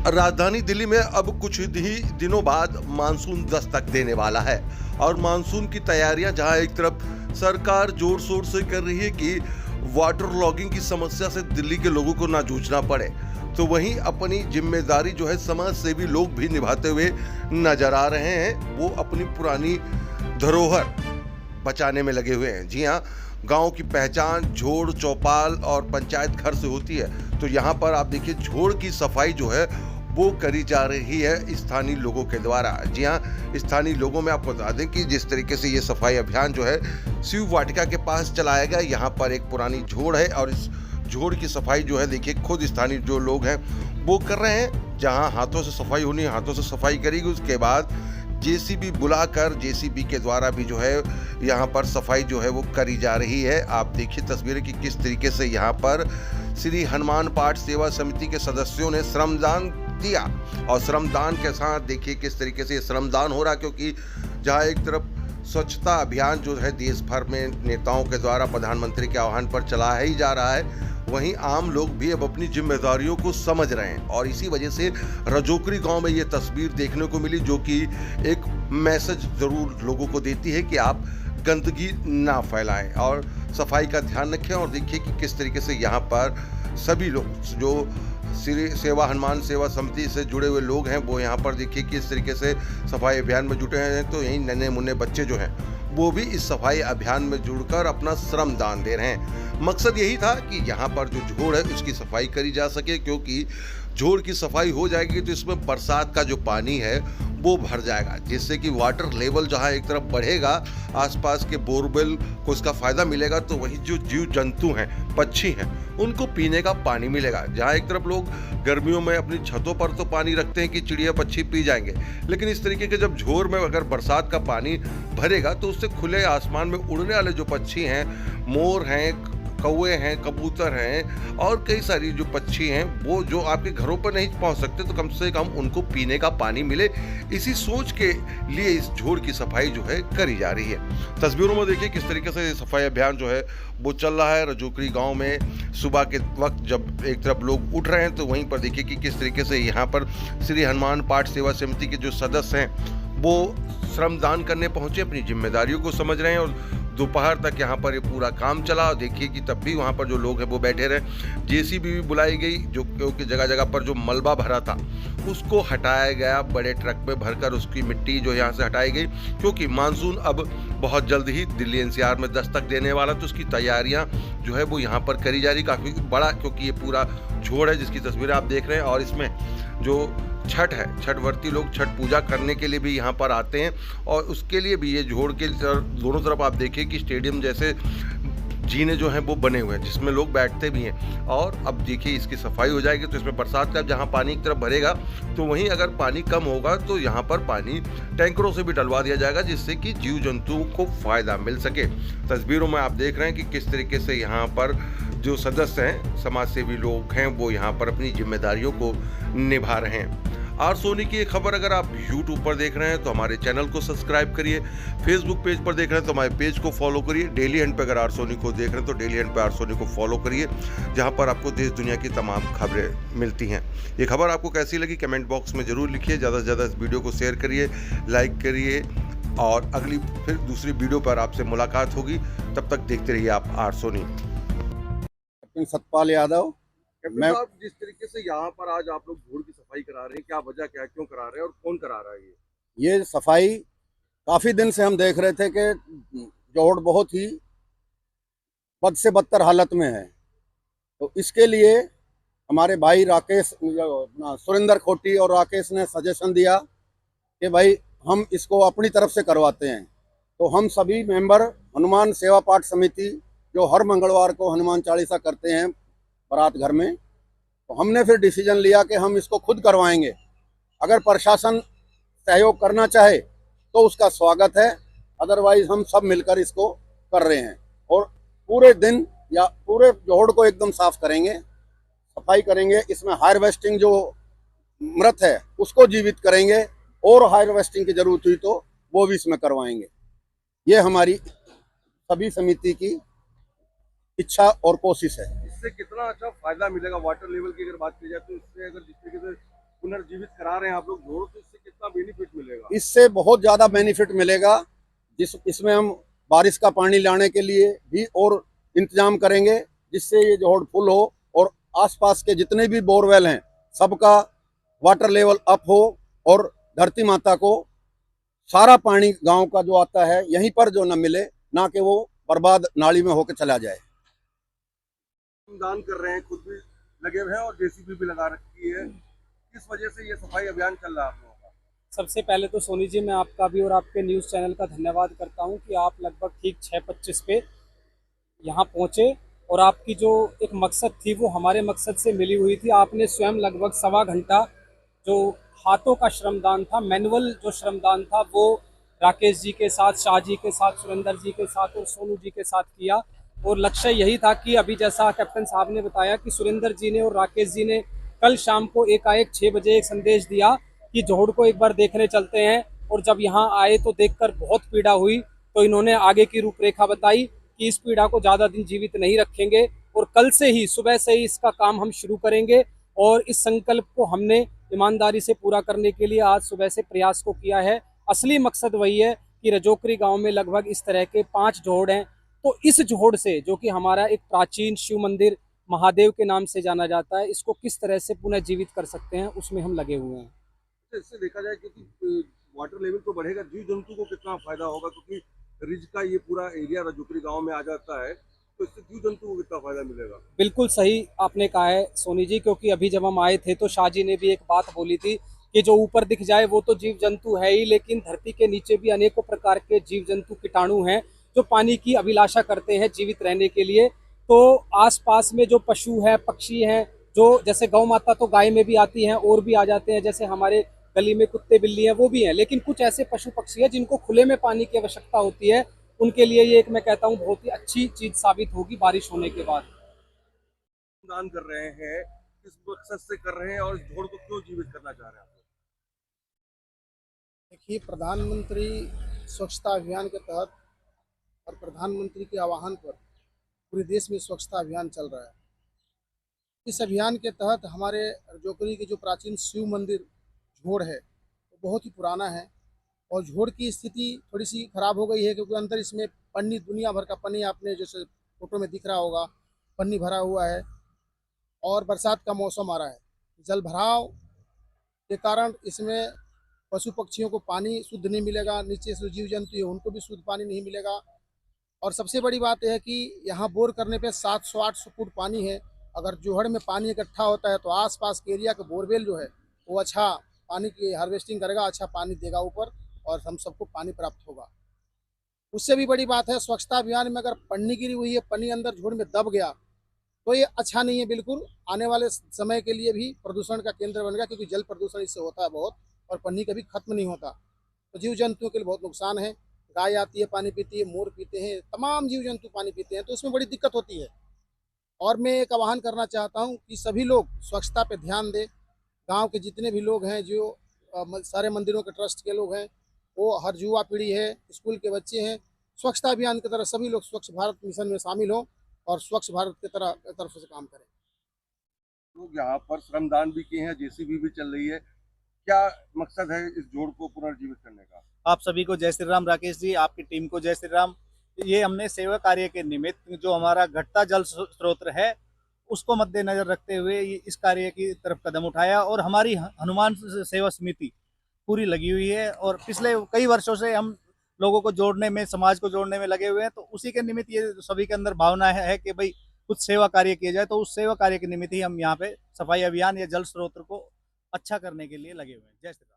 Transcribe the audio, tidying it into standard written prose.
राजधानी दिल्ली में अब कुछ ही दिनों बाद मानसून दस्तक देने वाला है और मानसून की तैयारियां जहां एक तरफ सरकार जोर शोर से कर रही है कि वाटर लॉगिंग की समस्या से दिल्ली के लोगों को ना जूझना पड़े, तो वहीं अपनी जिम्मेदारी जो है समाज सेवी लोग भी निभाते हुए नजर आ रहे हैं। वो अपनी पुरानी धरोहर बचाने में लगे हुए हैं। जी हाँ, गांव की पहचान झोड़, चौपाल और पंचायत घर से होती है, तो यहाँ पर आप देखिए झोड़ की सफाई जो है वो करी जा रही है स्थानीय लोगों के द्वारा। जी हाँ, स्थानीय लोगों में आपको बता दें कि जिस तरीके से ये सफाई अभियान जो है शिव वाटिका के पास चलाया गया, यहाँ पर एक पुरानी झोड़ है और इस झोड़ की सफाई जो है देखिए खुद स्थानीय जो लोग हैं वो कर रहे हैं। जहाँ हाथों से सफाई होनी है हाथों से सफाई करेगी, उसके बाद जेसीबी बुलाकर जेसीबी के द्वारा भी जो है यहाँ पर सफाई जो है वो करी जा रही है। आप देखिए तस्वीरें कि किस तरीके से यहाँ पर श्री हनुमान पाठ सेवा समिति के सदस्यों ने श्रमदान दिया और श्रमदान के साथ देखिए किस तरीके से श्रमदान हो रहा, क्योंकि जहाँ एक तरफ स्वच्छता अभियान जो है देश भर में नेताओं के द्वारा प्रधानमंत्री के आह्वान पर चला ही जा रहा है, वहीं आम लोग भी अब अपनी जिम्मेदारियों को समझ रहे हैं और इसी वजह से रजोकरी गांव में ये तस्वीर देखने को मिली, जो कि एक मैसेज जरूर लोगों को देती है कि आप गंदगी ना फैलाएं और सफाई का ध्यान रखें। और देखिए कि किस तरीके से यहाँ पर सभी लोग जो श्री सेवा हनुमान सेवा समिति से जुड़े हुए लोग हैं वो यहाँ पर देखिए किस तरीके से सफाई अभियान में जुटे हैं। तो यही नन्हे मुन्ने बच्चे जो हैं वो भी इस सफाई अभियान में जुड़कर अपना श्रम दान दे रहे हैं। मकसद यही था कि यहाँ पर जो झोड़ है उसकी सफाई करी जा सके, क्योंकि झोड़ की सफाई हो जाएगी तो इसमें बरसात का जो पानी है वो भर जाएगा, जिससे कि वाटर लेवल जहाँ एक तरफ बढ़ेगा आसपास के बोरवेल को इसका फायदा मिलेगा, तो वही जो जीव जंतु हैं पक्षी हैं उनको पीने का पानी मिलेगा। जहाँ एक तरफ लोग गर्मियों में अपनी छतों पर तो पानी रखते हैं कि चिड़िया पक्षी पी जाएंगे, लेकिन इस तरीके के जब झोर में अगर बरसात का पानी भरेगा तो उससे खुले आसमान में उड़ने वाले जो पक्षी हैं, मोर हैं, कौवे हैं, कबूतर हैं और कई सारी जो पक्षी हैं वो जो आपके घरों पर नहीं पहुंच सकते, तो कम से कम उनको पीने का पानी मिले, इसी सोच के लिए इस झोड़ की सफाई जो है करी जा रही है। तस्वीरों में देखिए किस तरीके से सफाई अभियान जो है वो चल रहा है। रजोकरी गांव में सुबह के वक्त जब एक तरफ लोग उठ रहे हैं तो वहीं पर देखिए कि किस तरीके से यहाँ पर श्री हनुमान पाठ सेवा समिति के जो सदस्य हैं वो श्रमदान करने पहुंचे, अपनी जिम्मेदारियों को समझ रहे हैं और दोपहर तक यहाँ पर ये पूरा काम चला। और देखिए कि तब भी वहाँ पर जो लोग हैं वो बैठे रहे। जेसीबी भी बुलाई गई, जो क्योंकि जगह जगह पर जो मलबा भरा था उसको हटाया गया, बड़े ट्रक में भरकर उसकी मिट्टी जो यहाँ से हटाई गई, क्योंकि मानसून अब बहुत जल्द ही दिल्ली एनसीआर में दस्तक देने वाला, तो उसकी तैयारियाँ जो है वो यहाँ पर करी जा रही। काफ़ी बड़ा क्योंकि ये पूरा झोड़ है जिसकी तस्वीरें आप देख रहे हैं और इसमें जो छठ है, छठवर्ती लोग छठ पूजा करने के लिए भी यहाँ पर आते हैं और उसके लिए भी ये झोड़ के दोनों तरफ आप देखिए कि स्टेडियम जैसे जीने जो हैं वो बने हुए हैं जिसमें लोग बैठते भी हैं। और अब देखिए इसकी सफाई हो जाएगी तो इसमें बरसात का जहाँ पानी की तरफ भरेगा तो वहीं अगर पानी कम होगा तो यहाँ पर पानी टैंकरों से भी डलवा दिया जाएगा, जिससे कि जीव जंतुओं को फायदा मिल सके। तस्वीरों में आप देख रहे हैं कि किस तरीके से यहाँ पर जो सदस्य हैं, समाज सेवी लोग हैं, वो यहाँ पर अपनी जिम्मेदारियों को निभा रहे हैं। आर सोनी की एक खबर अगर आप YouTube पर देख रहे हैं तो हमारे चैनल को सब्सक्राइब करिए, फेसबुक पेज पर देख रहे हैं तो हमारे पेज को फॉलो करिए, डेली हैंड पे अगर आर सोनी को देख रहे हैं तो डेली हैंड पे आर सोनी को फॉलो करिए, जहां पर आपको देश दुनिया की तमाम खबरें मिलती हैं। ये खबर आपको कैसी लगी कमेंट बॉक्स में जरूर लिखिए, ज़्यादा से ज़्यादा इस वीडियो को शेयर करिए, लाइक करिए और अगली फिर दूसरी वीडियो पर आपसे मुलाकात होगी। तब तक देखते रहिए आप आर सोनी। सतपाल यादव। मैं जिस तरीके से यहाँ पर आज आप लोग झोड़ की सफाई करा रहे हैं, क्या वजह क्या है, क्यों करा रहे हैं और कौन करा रहा है? ये सफाई काफी दिन से हम देख रहे थे कि जोड़ बहुत ही बद से बदतर हालत में है, तो इसके लिए हमारे भाई राकेश सुरेंद्र खोटी और राकेश ने सजेशन दिया कि भाई हम इसको अपनी तरफ से करवाते हैं। तो हम सभी मेंबर हनुमान सेवा पाठ समिति जो हर मंगलवार को हनुमान चालीसा करते हैं बारात घर में, तो हमने फिर डिसीजन लिया कि हम इसको खुद करवाएंगे। अगर प्रशासन सहयोग करना चाहे तो उसका स्वागत है, अदरवाइज हम सब मिलकर इसको कर रहे हैं और पूरे दिन या पूरे जोड़ को एकदम साफ करेंगे, सफाई करेंगे। इसमें हार्वेस्टिंग जो मृत है उसको जीवित करेंगे और हार्वेस्टिंग की जरूरत हुई तो वो भी इसमें करवाएंगे। ये हमारी सभी समिति की इच्छा और कोशिश है। इससे कितना अच्छा फायदा मिलेगा वाटर लेवल की अगर बात की जाए तो इससे अगर जिस तरीके से पुनर्जीवित करा रहे हैं आप लोग जोड़, तो इससे कितना बेनिफिट मिलेगा? इससे बहुत ज़्यादा बेनिफिट मिलेगा। इसमें हम बारिश का पानी लाने के लिए भी और इंतजाम करेंगे, जिससे ये जोड़ फुल हो और आसपास के जितने भी बोरवेल हैं सबका वाटर लेवल अप हो और धरती माता को सारा पानी गांव का जो आता है यहीं पर जो न मिले, ना कि वो बर्बाद नाली में होकर चला जाए। दान कर रहे हैं, खुद भी लगे हुए हैं और जेसीबी भी लगा रखी है, किस वजह से ये सफाई अभियान चल रहा है आप लोगों का? सबसे पहले तो सोनी जी, मैं आपका भी और आपके न्यूज़ चैनल का धन्यवाद करता हूं कि आप लगभग ठीक 6:25 पे यहाँ पहुँचे और आपकी जो एक मकसद थी वो हमारे मकसद से मिली हुई थी। आपने स्वयं लगभग 1.25 घंटा जो हाथों का श्रमदान था, मैनुअल जो श्रमदान था, वो राकेश जी के साथ, शाह जी के साथ, सुरेंद्र जी के साथ और सोनू जी के साथ किया। और लक्ष्य यही था कि अभी जैसा कैप्टन साहब ने बताया कि सुरेंद्र जी ने और राकेश जी ने कल शाम को एकाएक 6 बजे एक संदेश दिया कि जोहड़ को एक बार देखने चलते हैं। और जब यहाँ आए तो देखकर बहुत पीड़ा हुई, तो इन्होंने आगे की रूपरेखा बताई कि इस पीड़ा को ज़्यादा दिन जीवित नहीं रखेंगे और कल से ही, सुबह से ही इसका काम हम शुरू करेंगे। और इस संकल्प को हमने ईमानदारी से पूरा करने के लिए आज सुबह से प्रयास को किया है। असली मकसद वही है कि रजोकरी गांव में लगभग इस तरह के 5 जोड़ हैं, तो इस जोड़ से, जो कि हमारा एक प्राचीन शिव मंदिर महादेव के नाम से जाना जाता है, इसको किस तरह से पुनः जीवित कर सकते हैं उसमें हम लगे हुए हैं। इससे देखा जाए क्योंकि वाटर लेवल तो बढ़ेगा, जीव जंतु को कितना फायदा होगा, क्योंकि रिज का ये पूरा एरिया रजोकरी गांव में आ जाता है, तो इससे जीव जंतु को कितना फायदा मिलेगा? बिल्कुल सही आपने कहा है सोनी जी, क्योंकि अभी जब हम आए थे तो शाह जी ने भी एक बात बोली थी कि जो ऊपर दिख जाए वो तो जीव जंतु है ही, लेकिन धरती के नीचे भी अनेकों प्रकार के जीव जंतु कीटाणु हैं जो पानी की अभिलाषा करते हैं जीवित रहने के लिए। तो आसपास में जो पशु है, पक्षी हैं, जो जैसे गौ माता तो गाय में भी आती हैं और भी आ जाते हैं, जैसे हमारे गली में कुत्ते बिल्ली हैं वो भी हैं, लेकिन कुछ ऐसे पशु पक्षी हैं जिनको खुले में पानी की आवश्यकता होती है, उनके लिए ये एक, मैं कहता हूँ, बहुत ही अच्छी चीज साबित होगी बारिश होने के बाद। दान कर रहे हैं, किस मकसद से कर रहे हैं और इस जोड़ को क्यों जीवित करना चाह रहे हैं आप लोग? देखिए, प्रधानमंत्री स्वच्छता अभियान के तहत और प्रधानमंत्री के आह्वान पर पूरे देश में स्वच्छता अभियान चल रहा है। इस अभियान के तहत हमारे रजोकरी के जो प्राचीन शिव मंदिर झोड़ है वो बहुत ही पुराना है और झोड़ की स्थिति थोड़ी सी खराब हो गई है, क्योंकि अंदर इसमें पन्नी, दुनिया भर का पन्नी, आपने जैसे फोटो में दिख रहा होगा, पन्नी भरा हुआ है और बरसात का मौसम आ रहा है। जल भराव के कारण इसमें पशु पक्षियों को पानी शुद्ध नहीं मिलेगा, नीचे से जीव जंतु है उनको भी शुद्ध पानी नहीं मिलेगा। और सबसे बड़ी बात यह है कि यहाँ बोर करने पे 700-800 फुट पानी है। अगर जोहड़ में पानी इकट्ठा होता है तो आसपास के एरिया का बोरवेल जो है वो अच्छा पानी की हार्वेस्टिंग करेगा, अच्छा पानी देगा ऊपर और हम सबको पानी प्राप्त होगा। उससे भी बड़ी बात है, स्वच्छता अभियान में अगर पन्नी गिरी हुई है, पन्नी अंदर झोड़ में दब गया तो ये अच्छा नहीं है बिल्कुल। आने वाले समय के लिए भी प्रदूषण का केंद्र बन गया, क्योंकि जल प्रदूषण इससे होता है बहुत और पन्नी कभी खत्म नहीं होता, तो जीव जंतुओं के लिए बहुत नुकसान है। गाय आती है पानी पीती है, मोर पीते हैं, तमाम जीव जंतु पानी पीते हैं, तो उसमें बड़ी दिक्कत होती है। और मैं एक आह्वान करना चाहता हूं कि सभी लोग स्वच्छता पे ध्यान दें। गांव के जितने भी लोग हैं, जो सारे मंदिरों के ट्रस्ट के लोग हैं, वो हर युवा पीढ़ी है, स्कूल के बच्चे हैं, स्वच्छता अभियान की तरह सभी लोग स्वच्छ भारत मिशन में शामिल हों और स्वच्छ भारत की तरफ से काम करें। लोग यहाँ पर श्रमदान भी किए हैं, जेसीबी भी चल रही है, क्या मकसद है इस जोड़ को पुनर्जीवित करने का? आप सभी को जय श्री राम। राकेश जी, आपकी टीम को जय श्री राम। ये हमने सेवा कार्य के निमित्त जो हमारा घटता जल स्रोत है उसको मद्देनजर रखते हुए इस कार्य की तरफ कदम उठाया और हमारी हनुमान सेवा समिति पूरी लगी हुई है और पिछले कई वर्षों से हम लोगों को जोड़ने में, समाज को जोड़ने में लगे हुए हैं। तो उसी के निमित्त ये सभी के अंदर भावना है कि भाई कुछ सेवा कार्य किया जाए, तो उस सेवा कार्य के निमित्त ही हम यहाँ पे सफाई अभियान या जल स्रोत को अच्छा करने के लिए लगे हुए हैं। जय श्री राम।